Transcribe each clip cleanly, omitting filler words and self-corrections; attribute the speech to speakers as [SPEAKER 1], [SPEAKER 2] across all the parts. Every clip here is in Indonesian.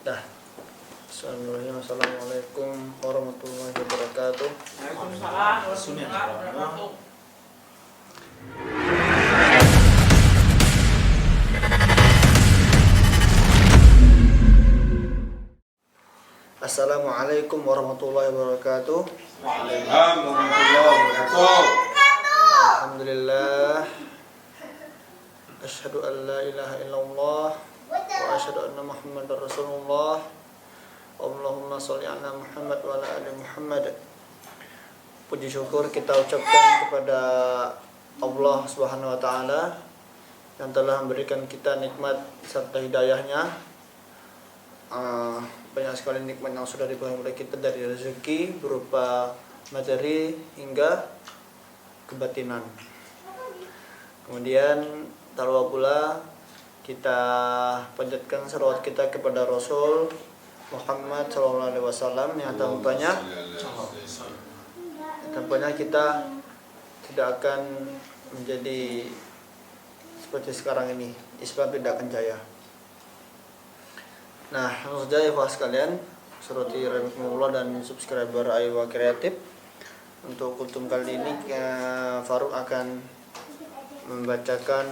[SPEAKER 1] Dah. Bismillahirrahmanirrahim. Assalamualaikum warahmatullahi wabarakatuh.
[SPEAKER 2] Waalaikumsalam warahmatullahi wabarakatuh.
[SPEAKER 1] Assalamualaikum warahmatullahi wabarakatuh.
[SPEAKER 2] Waalaikumsalam warahmatullahi wabarakatuh.
[SPEAKER 1] Alhamdulillah. Asyhadu an la ilaha illallah wa asyhadu anna Muhammadar Rasulullah. Allahumma sholli ala Muhammad wa ala ali Muhammad. Puji syukur kita ucapkan kepada Allah Subhanahu wa taala yang telah memberikan kita nikmat serta hidayahnya. Banyak sekali nikmat yang sudah diberikan oleh kita, dari rezeki berupa materi hingga kebatinan. Kemudian tak lupa pula kita panjatkan salawat kita kepada Rasul Muhammad SAW yang tampaknya kita tidak akan menjadi seperti sekarang ini. Islam tidak akan jaya. Nah, langsung saja ikhwah sekalian, seperti rahimakumullah dan subscriber Aywa Kreatif. Untuk kultum kali ini Faruk akan membacakan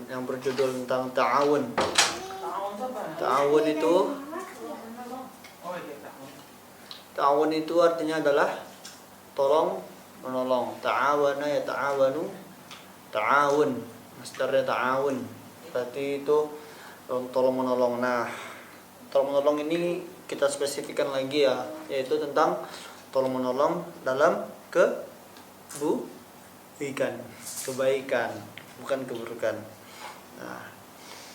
[SPEAKER 1] yang berjudul tentang ta'awun. Ta'awun itu artinya adalah tolong menolong. Ta'awana ya ta'awanu, ta'awun, masdarnya ta'awun, berarti itu tolong menolong. Nah, tolong menolong ini kita spesifikkan lagi ya, yaitu tentang tolong menolong dalam kebaikan, bukan keburukan. Nah,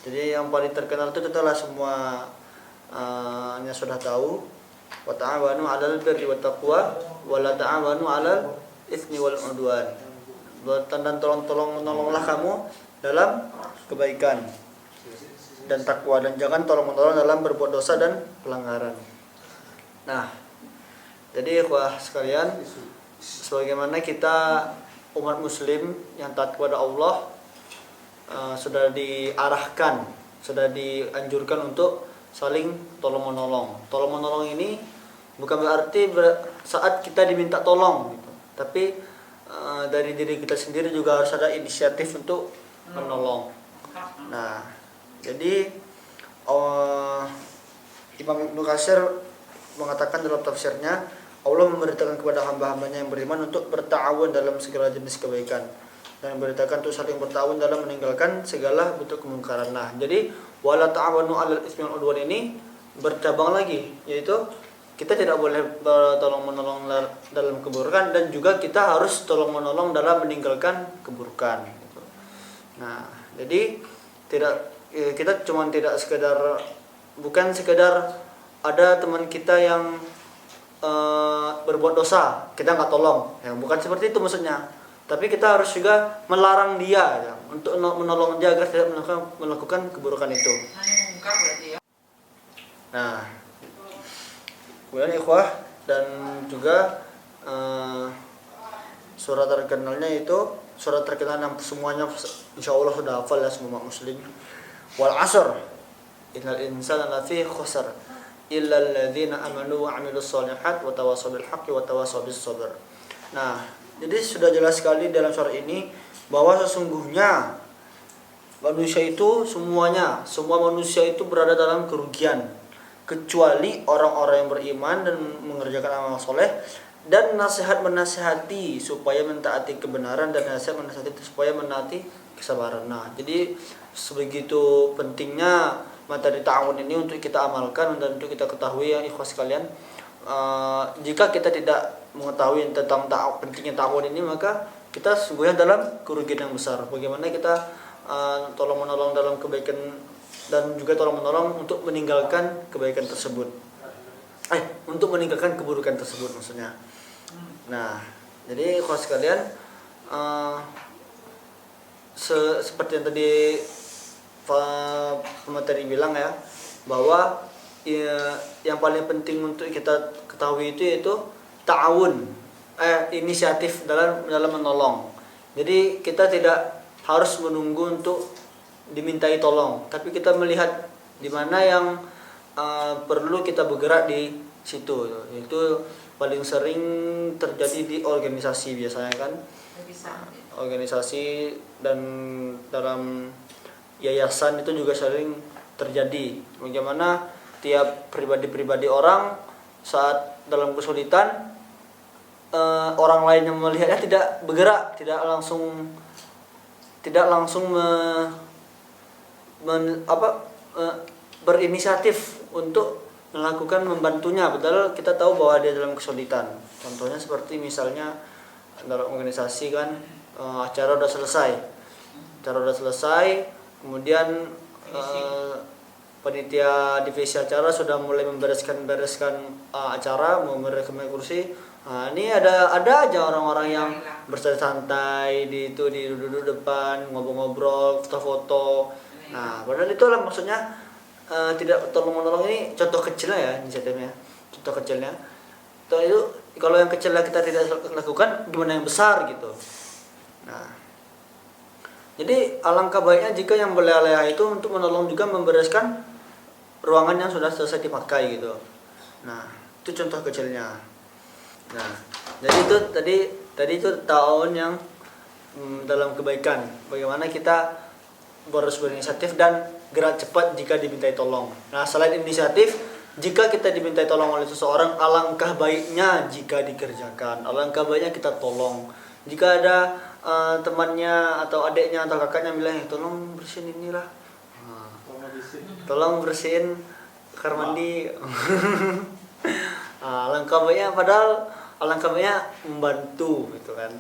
[SPEAKER 1] jadi yang paling terkenal itu adalah semua yang sudah tahu, wa ta'awanu 'alal birri wat taqwa wa la ta'awanu 'alal itsmi wal 'udwan. Dan tolong menolonglah kamu dalam kebaikan dan takwa, dan jangan tolong menolong dalam berbuat dosa dan pelanggaran. Nah, jadi ikhwah sekalian, sebagaimana kita umat muslim yang taat kepada Allah sudah diarahkan, sudah dianjurkan untuk saling tolong menolong. Tolong menolong ini bukan berarti saat kita diminta tolong gitu. Tapi dari diri kita sendiri juga harus ada inisiatif untuk menolong. Nah, jadi Imam Ibnu Katsir mengatakan dalam tafsirnya, Allah memberitakan kepada hamba-hambanya yang beriman untuk berta'awun dalam segala jenis kebaikan, dan memberitakan untuk saling berta'awun dalam meninggalkan segala bentuk kemungkaran. Nah, jadi wala ta'awanu 'alal itsmi wal 'udwan ini bercabang lagi, yaitu kita tidak boleh tolong menolong dalam keburukan, dan juga kita harus tolong menolong dalam meninggalkan keburukan. Nah, jadi kita cuma tidak bukan sekedar ada teman kita yang berbuat dosa kita nggak tolong, ya bukan seperti itu maksudnya. Tapi kita harus juga melarang dia ya, untuk menolong dia agar tidak melakukan keburukan itu. Nah, kemudian ikhwah, dan juga surat terkenalnya itu surat terkenal yang semuanya insya Allah sudah hafal ya semua muslim. Wal 'asr innal insana lafi khusr illa alladzina amanu wa 'amilus shalihat wa tawassaw bil haqqi wa tawassaw bis sabr. Nah, jadi sudah jelas sekali dalam surat ini bahwa sesungguhnya manusia itu semua manusia itu berada dalam kerugian, kecuali orang-orang yang beriman dan mengerjakan amal soleh, dan menasihati supaya mentaati kebenaran, dan menasihati supaya menaati kesabaran. Nah, jadi sebegitu pentingnya materi ta'awun ini untuk kita amalkan dan untuk kita ketahui ya ikhwas sekalian. Jika kita tidak mengetahui tentang pentingnya ta'awun ini, maka kita sesungguhnya dalam kerugian yang besar. Bagaimana kita tolong menolong dalam kebaikan dan juga tolong menolong untuk meninggalkan kebaikan tersebut. Untuk meninggalkan keburukan tersebut maksudnya. Nah, jadi ikhwas sekalian, seperti yang tadi pemateri bilang ya, bahwa yang paling penting untuk kita ketahui itu yaitu ta'awun, inisiatif dalam menolong. Jadi kita tidak harus menunggu untuk dimintai tolong, tapi kita melihat di mana yang perlu kita bergerak di situ. Itu paling sering terjadi di organisasi biasanya kan. Organisasi dan dalam yayasan itu juga sering terjadi. Bagaimana tiap pribadi-pribadi orang saat dalam kesulitan, orang lain yang melihatnya tidak bergerak, tidak langsung berinisiatif untuk melakukan membantunya, padahal kita tahu bahwa dia dalam kesulitan. Contohnya seperti misalnya dalam organisasi kan, acara udah selesai, kemudian panitia divisi acara sudah mulai membereskan acara, membereskan kursi. Nah, ini ada aja orang-orang yang bersantai di duduk depan, ngobrol-ngobrol, foto-foto. Nah, padahal itu lah maksudnya tidak tolong-menolong. Ini contoh kecilnya ya inisiatifnya. Contoh kecilnya. Itu kalau yang kecilnya kita tidak lakukan, gimana yang besar gitu. Nah, jadi alangkah baiknya jika yang berleha-leha itu untuk menolong juga membereskan ruangan yang sudah selesai dipakai gitu. Nah, itu contoh kecilnya. Nah, jadi itu tadi itu tahun yang dalam kebaikan. Bagaimana kita harus berinisiatif dan gerak cepat jika dimintai tolong. Nah, selain inisiatif, jika kita dimintai tolong oleh seseorang, alangkah baiknya jika dikerjakan. Alangkah baiknya kita tolong. Jika ada temannya atau adiknya atau kakaknya bilang, tolong bersihin inilah. Tolong bersihin kamar mandi. Alangkah baiknya, padahal alangkah baiknya membantu gitu kan.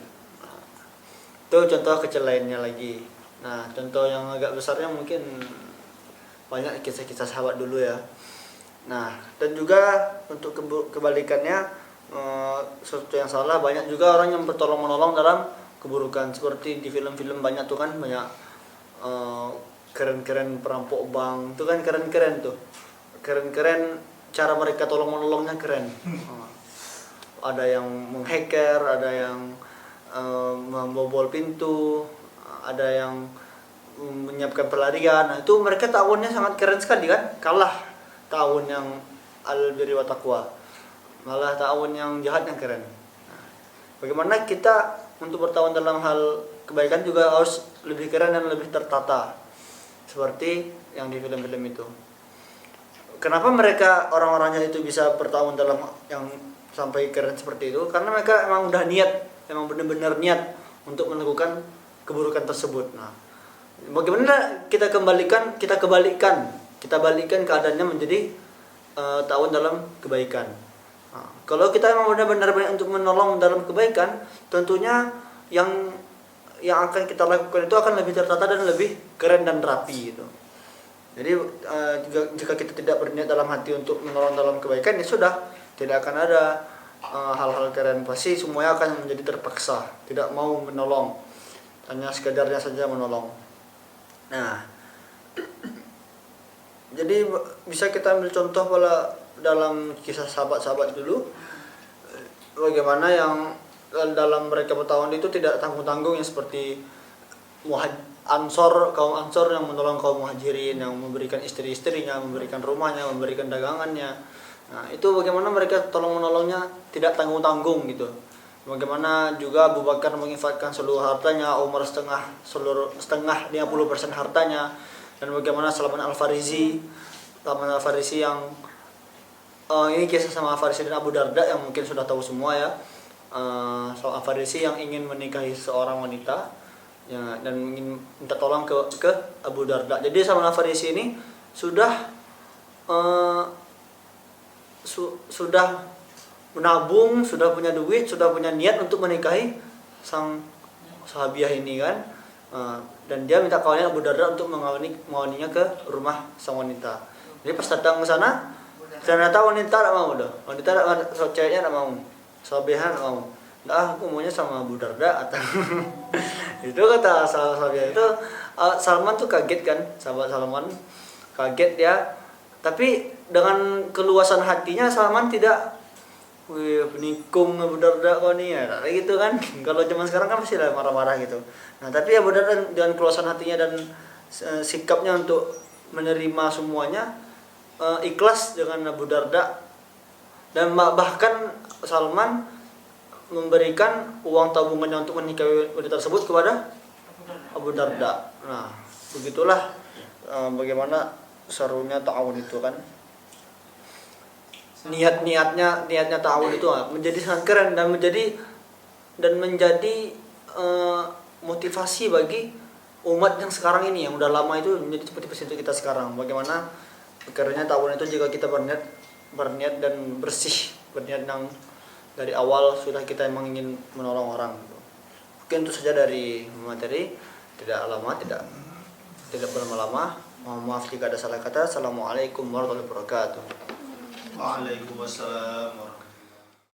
[SPEAKER 1] Itu contoh kecil lainnya lagi. Nah, contoh yang agak besarnya mungkin banyak kisah-kisah sahabat dulu ya. Nah, dan juga untuk kebalikannya, sesuatu yang salah, banyak juga orang yang bertolong-menolong dalam keburukan. Seperti di film-film banyak tuh kan, banyak keren-keren perampok bank. Itu kan keren-keren tuh. Keren-keren cara mereka tolong-menolongnya keren. Ada yang menghacker, ada yang membobol pintu, ada yang menyiapkan pelarian. Nah, itu mereka ta'awunnya sangat keren sekali kan. Kalah ta'awun yang al-birri wa taqwa. Malah ta'awun yang jahat yang keren. Nah, bagaimana kita untuk bertawun dalam hal kebaikan juga harus lebih keren dan lebih tertata. Seperti yang di film-film itu. Kenapa mereka orang-orangnya itu bisa bertawun dalam yang sampai keren seperti itu? Karena mereka emang udah niat, emang benar-benar niat untuk melakukan keburukan tersebut. Nah, bagaimana kita balikan keadaannya menjadi ta'awun dalam kebaikan. Nah, kalau kita emang benar-benar untuk menolong dalam kebaikan, tentunya yang akan kita lakukan itu akan lebih tertata dan lebih keren dan rapi gitu. Jadi jika kita tidak berniat dalam hati untuk menolong dalam kebaikan, ya sudah, tidak akan ada hal-hal keren. Pasti semuanya akan menjadi terpaksa, tidak mau menolong, hanya sekedarnya saja menolong. Nah, jadi bisa kita ambil contoh dalam kisah sahabat-sahabat dulu, bagaimana yang dalam mereka bertahun itu tidak tanggung-tanggung, yang seperti kaum Ansor yang menolong kaum Muhajirin, yang memberikan istri-istrinya, memberikan rumahnya, memberikan dagangannya. Nah, itu bagaimana mereka tolong-menolongnya tidak tanggung-tanggung gitu. Bagaimana juga Abu Bakar menginfakkan seluruh hartanya, Umar setengah 50% hartanya, dan bagaimana Salman Al-Farisi yang ini kisah sama Al-Farisi dan Abu Darda yang mungkin sudah tahu semua ya. Salman Al-Farisi yang ingin menikahi seorang wanita ya, dan ingin minta tolong ke Abu Darda. Jadi Salman Al-Farisi ini sudah menabung, sudah punya duit, sudah punya niat untuk menikahi sang sahabiah ini kan. Dan dia minta kawannya Abu Darda untuk mengawininya ke rumah sang wanita. Jadi pas datang ke sana, ternyata wanita tidak mau dah. Ceweknya tidak mau, sahabiah tidak mau. Nah, aku maunya sama Abu Darda atau itu kata sahabiah itu. Salman tuh kaget kan, sahabat Salman kaget ya. Tapi dengan keluasan hatinya Salman tidak, penikung Abu Darda kau nih ya, kayak gitu kan. Kalau zaman sekarang kan pasti lah marah-marah gitu. Nah, tapi Abu Darda dengan keluasan hatinya dan sikapnya untuk menerima semuanya, ikhlas dengan Abu Darda, dan bahkan Salman memberikan uang tabungannya untuk menikahi wanita tersebut kepada Abu Darda. Nah, begitulah bagaimana serunya ta'awun itu kan. Niatnya ta'awun itu menjadi sangat keren dan menjadi motivasi bagi umat yang sekarang ini, yang udah lama itu menjadi motivasi untuk kita sekarang. Bagaimana kerennya ta'awun itu jika kita berniat dan bersih, berniat yang dari awal sudah kita emang ingin menolong orang. Mungkin itu saja dari materi, tidak berlama-lama. Mohon maaf jika ada salah kata. Assalamualaikum warahmatullahi wabarakatuh.
[SPEAKER 2] Waalaikumsalam.